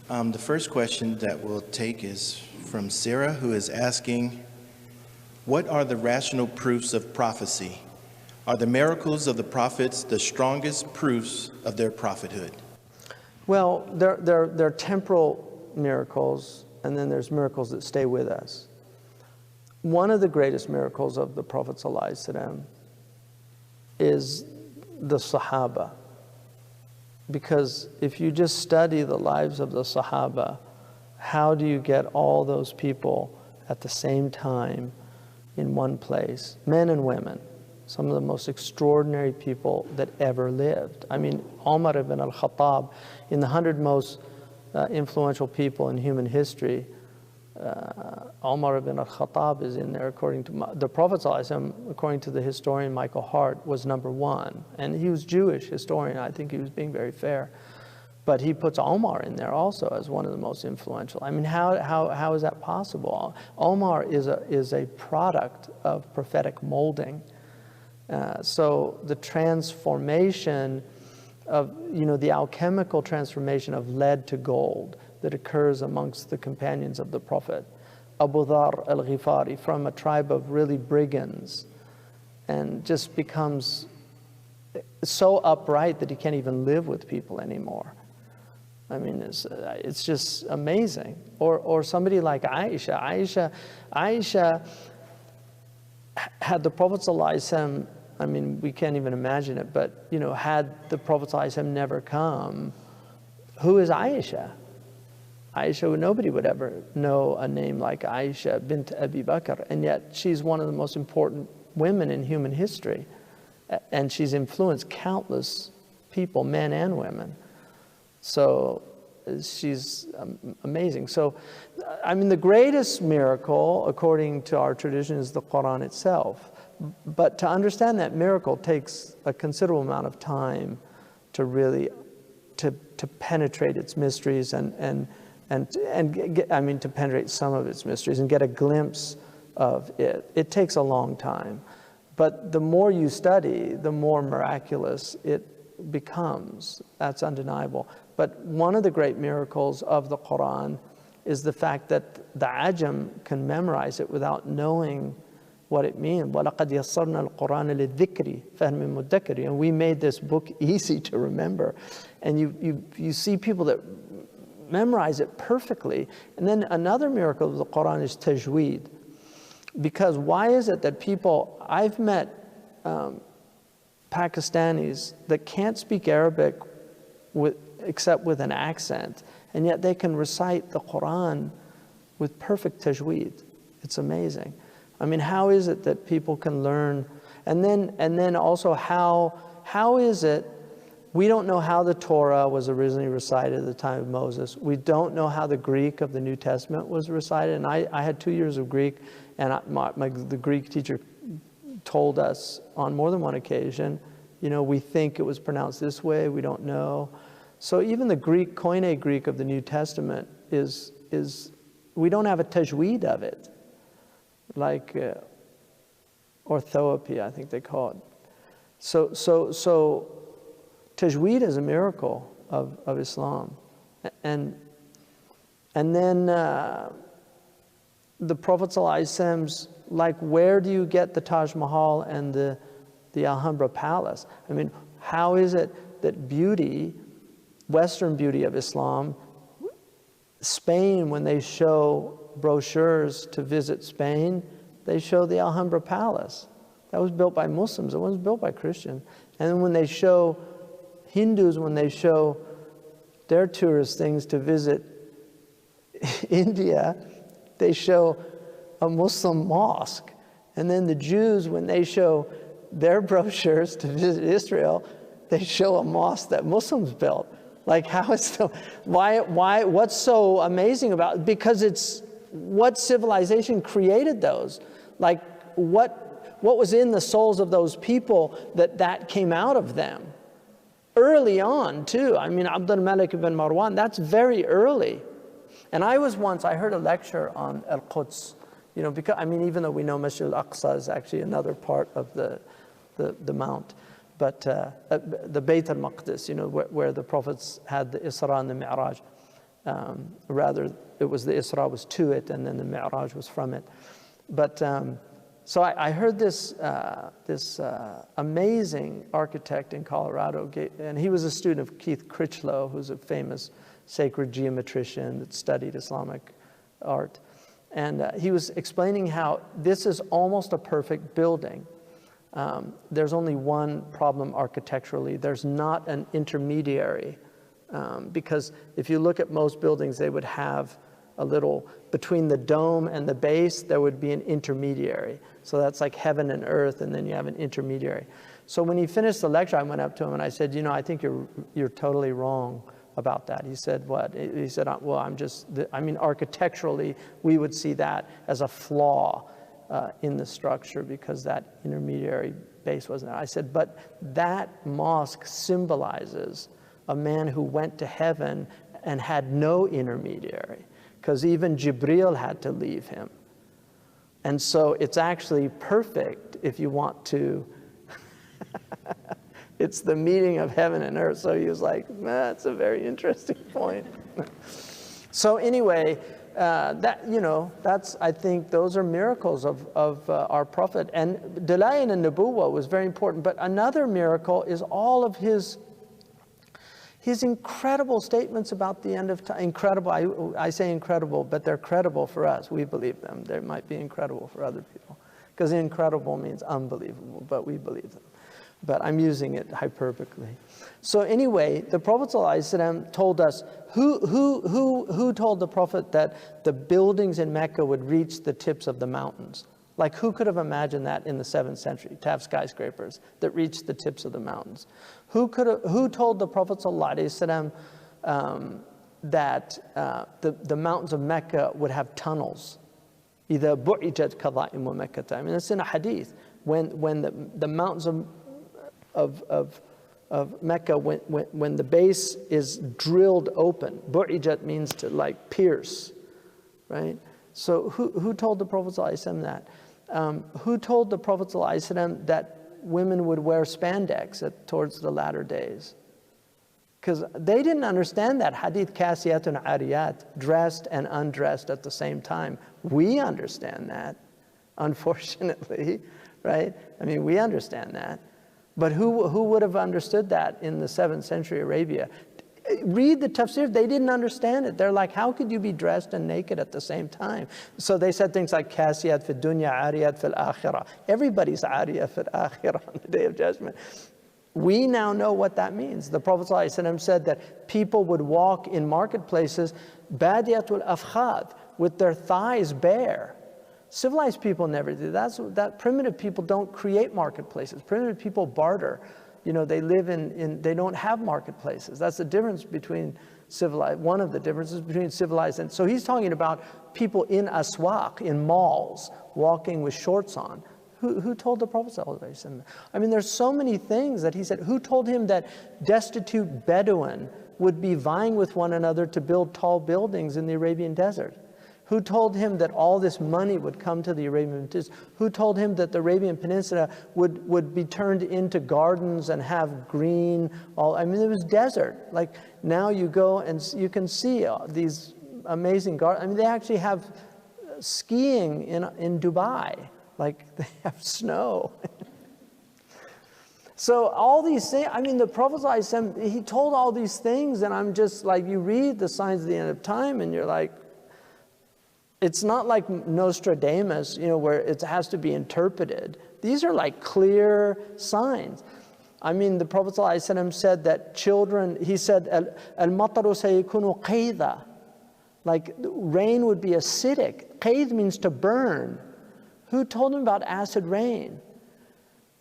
The first question that we'll take is from Sarah, who is asking, what are the rational proofs of prophecy? Are the miracles of the prophets the strongest proofs of their prophethood? Well, they're temporal miracles, and then there's miracles that stay with us. One of the greatest miracles of the Prophet ﷺ is the Sahaba. Because if you just study the lives of the Sahaba, how do you get all those people at the same time in one place? Men and women, some of the most extraordinary people that ever lived. I mean, Umar ibn al-Khattab, in the 100 most influential people in human history, Umar ibn al-Khattab is in there, according to the Prophet ﷺ, according to the historian Michael Hart, was #1. And he was Jewish historian. I think he was being very fair. But he puts Omar in there also as one of the most influential. I mean, how is that possible? Omar is a product of prophetic molding. So the transformation of, the alchemical transformation of lead to gold that occurs amongst the companions of the Prophet. Abu Dhar al-Ghifari, from a tribe of really brigands, and just becomes so upright that he can't even live with people anymore. I mean, it's just amazing. Or somebody like Aisha. Aisha had the Prophet ﷺ, I mean, we can't even imagine it, but, had the Prophet ﷺ never come, who is Aisha? Aisha, nobody would ever know a name like Aisha bint Abi Bakr, and yet she's one of the most important women in human history. And she's influenced countless people, men and women. So she's amazing. So, I mean, the greatest miracle, according to our tradition, is the Quran itself. But to understand that miracle takes a considerable amount of time to really, to penetrate its mysteries and to penetrate some of its mysteries and get a glimpse of it. It takes a long time. But the more you study, the more miraculous it becomes. That's undeniable. But one of the great miracles of the Quran is the fact that the Ajam can memorize it without knowing what it means. وَلَقَدْ يَسَّرْنَا الْقُرْآنَ لِلذِّكْرِ فَهْلْ مِن مُدَّكِرٍ. And we made this book easy to remember. And you see people that memorize it perfectly. And then another miracle of the Quran is tajweed. Because why is it that people, I've met Pakistanis that can't speak Arabic except with an accent, and yet they can recite the Quran with perfect tajweed. It's amazing. I mean, how is it that people can learn? And then also how is it, we don't know how the Torah was originally recited at the time of Moses. We don't know how the Greek of the New Testament was recited. And I had 2 years of Greek, and the Greek teacher told us on more than one occasion, we think it was pronounced this way, we don't know. So even the Greek, Koine Greek of the New Testament is we don't have a tajweed of it, like orthoepy, I think they call it. So tajweed is a miracle of Islam. And then the Prophet ﷺ's, like, where do you get the Taj Mahal and the Alhambra Palace? I mean, how is it that beauty, Western beauty of Islam, Spain, when they show brochures to visit Spain, they show the Alhambra Palace. That was built by Muslims, it wasn't built by Christians. And then when they show Hindus, when they show their tourist things to visit India, they show a Muslim mosque. And then the Jews, when they show their brochures to visit Israel, they show a mosque that Muslims built. Like, how is the, why, what's so amazing about it? Because it's what civilization created those. Like, what was in the souls of those people that came out of them? Early on, too. I mean, Abd al-Malik ibn Marwan, that's very early. And I heard a lecture on Al-Quds, because, I mean, even though we know Masjid al-Aqsa is actually another part of the mount, but the Bayt al-Maqdis, where the prophets had the Isra and the Mi'raj. Rather, it was the Isra was to it, and then the Mi'raj was from it. But so I heard this amazing architect in Colorado, and he was a student of Keith Critchlow, who's a famous sacred geometrician that studied Islamic art. And he was explaining how this is almost a perfect building. There's only one problem architecturally. There's not an intermediary. Because if you look at most buildings, they would have a little, between the dome and the base, there would be an intermediary. So that's like heaven and earth, and then you have an intermediary. So when he finished the lecture, I went up to him and I said, I think you're totally wrong about that. He said, what? He said, well, architecturally, we would see that as a flaw in the structure because that intermediary base wasn't there. I said, but that mosque symbolizes a man who went to heaven and had no intermediary, because even Jibril had to leave him. And so it's actually perfect if you want to, it's the meeting of heaven and earth. So he was like, that's a very interesting point. So anyway, that's, I think those are miracles of our prophet. And Dalail and Nubuwwah was very important. But another miracle is all of his incredible statements about the end of time. Incredible, I say incredible, but they're credible for us. We believe them. They might be incredible for other people, because incredible means unbelievable, but we believe them. But I'm using it hyperbolically. So anyway, the Prophet ﷺ told us, who told the Prophet that the buildings in Mecca would reach the tips of the mountains? Like, who could have imagined that in the 7th century, to have skyscrapers that reached the tips of the mountains? Who told the Prophet ﷺ that the mountains of Mecca would have tunnels? إِذَا بُعِجَتْ كَظَائِمُ مَكَّةَ. I mean, it's in a hadith. When the mountains of Mecca, when the base is drilled open, bu'ijat means to like pierce, right? So who told the Prophet ﷺ that? Who told the Prophet ﷺ that women would wear spandex towards the latter days? Because they didn't understand that hadith, kasiyatun ariyat, dressed and undressed at the same time. We understand that, unfortunately, right? I mean, we understand that. But who would have understood that in the 7th century Arabia? Read the tafsir, they didn't understand it. They're like, how could you be dressed and naked at the same time? So they said things like, kasiyat fi dunya, ariyat fil akhirah. Everybody's ariyat fil akhirah on the Day of Judgment. We now know what that means. The Prophet ﷺ said that people would walk in marketplaces, badiyatul afkhad, with their thighs bare. Civilized people never do that. Primitive people don't create marketplaces. Primitive people barter. They live they don't have marketplaces. That's the difference between civilized, one of the differences between civilized and, so he's talking about people in aswaq, in malls, walking with shorts on. Who told the Prophet ﷺ? I mean, there's so many things that he said. Who told him that destitute Bedouin would be vying with one another to build tall buildings in the Arabian desert? Who told him that all this money would come to the Arabian Peninsula? Who told him that the Arabian Peninsula would be turned into gardens and have green? I mean, it was desert. Like, now you go and you can see these amazing gardens. I mean, they actually have skiing in Dubai. Like, they have snow. So all these things, I mean, the Prophet ﷺ, he told all these things, and I'm just like, you read the signs of the end of time, and you're like, it's not like Nostradamus, where it has to be interpreted. These are like clear signs. I mean, the Prophet ﷺ said that children, he said, al-mataru sayakunu qayda, like rain would be acidic. Qayd means to burn. Who told him about acid rain?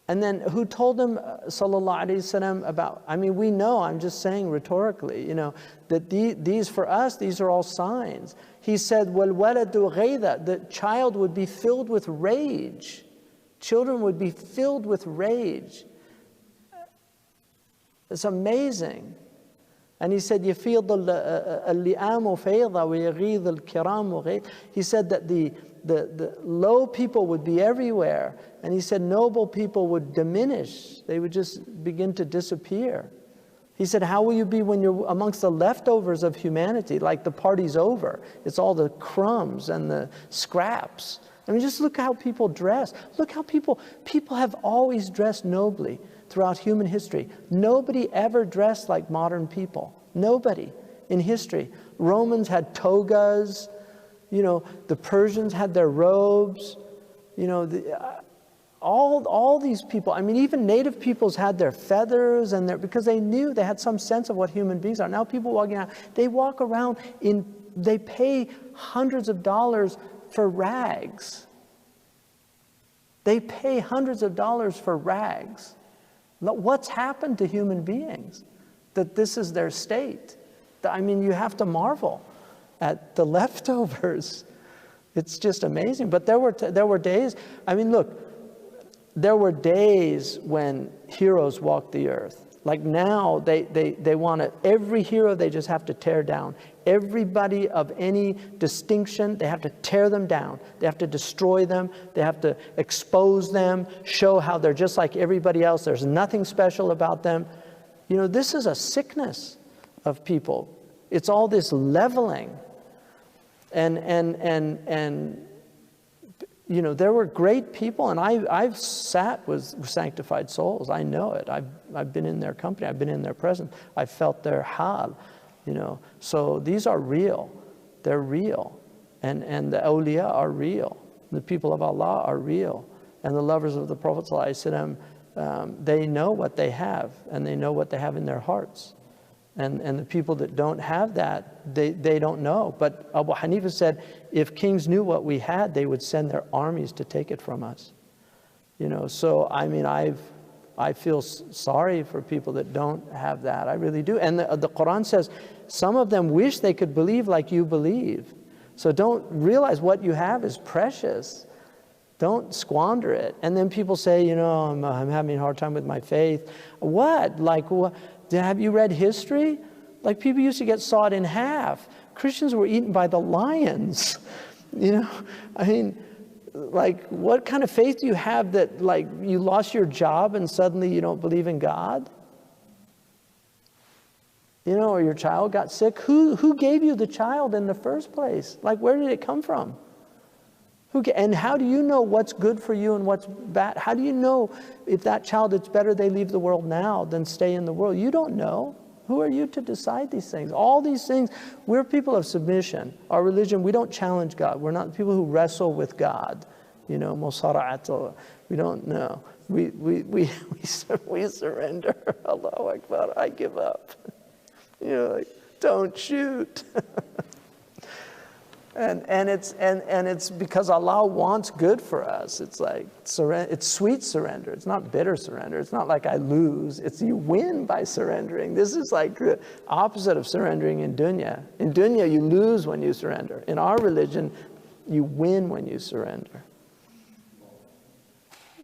And then who told him, sallallahu alayhi wasallam, about, I mean, we know, I'm just saying rhetorically, that these for us, these are all signs. He said, وَالْوَلَدُ غَيْذَ, the child would be filled with rage. Children would be filled with rage. It's amazing. And he said, يَفِيضُ اللِّئَامُ فَيْضَ وَيَغِيظُ الْكِرَامُ غَيْظ. He said that the low people would be everywhere. And he said noble people would diminish. They would just begin to disappear. He said, how will you be when you're amongst the leftovers of humanity, like the party's over? It's all the crumbs and the scraps. I mean, just look how people dress. Look how people have always dressed nobly throughout human history. Nobody ever dressed like modern people. Nobody in history. Romans had togas. You know, the Persians had their robes. You know, all these people, I mean, even native peoples had their feathers and because they knew, they had some sense of what human beings are. Now people walking around, they walk around they pay hundreds of dollars for rags. They pay hundreds of dollars for rags. What's happened to human beings that this is their state? I mean, you have to marvel at the leftovers. It's just amazing. But there were days, I mean, look, there were days when heroes walked the earth. Like now, they want to, every hero they just have to tear down. Everybody of any distinction, they have to tear them down. They have to destroy them. They have to expose them, show how they're just like everybody else. There's nothing special about them. You know, this is a sickness of people. It's all this leveling. And you know, there were great people, and I've sat with sanctified souls. I know it. I've been in their company. I've been in their presence. I've felt their hal, you know. So these are real. They're real. And the awliya are real. The people of Allah are real. And the lovers of the Prophet ﷺ, they know what they have, and they know what they have in their hearts. And the people that don't have that, they don't know. But Abu Hanifa said, if kings knew what we had, they would send their armies to take it from us. You know, so I mean, I feel sorry for people that don't have that. I really do. And the Quran says, some of them wish they could believe like you believe. So don't realize what you have is precious. Don't squander it. And then people say, you know, I'm having a hard time with my faith. What? Like, what? Have you read history? Like, people used to get sawed in half. Christians were eaten by the lions. You know, I mean, like, what kind of faith do you have that, like, you lost your job and suddenly you don't believe in God? You know, or your child got sick. Who gave you the child in the first place? Like, where did it come from? And how do you know what's good for you and what's bad? How do you know if that child, it's better they leave the world now than stay in the world? You don't know. Who are you to decide these things? All these things, we're people of submission. Our religion, we don't challenge God. We're not people who wrestle with God. You know, musara'at, we don't know. We surrender. Allahu Akbar, I give up. You know, like, don't shoot. And it's because Allah wants good for us. It's like it's sweet surrender. It's not bitter surrender. It's not like I lose. It's you win by surrendering. This is like the opposite of surrendering in dunya. In dunya, you lose when you surrender. In our religion, you win when you surrender.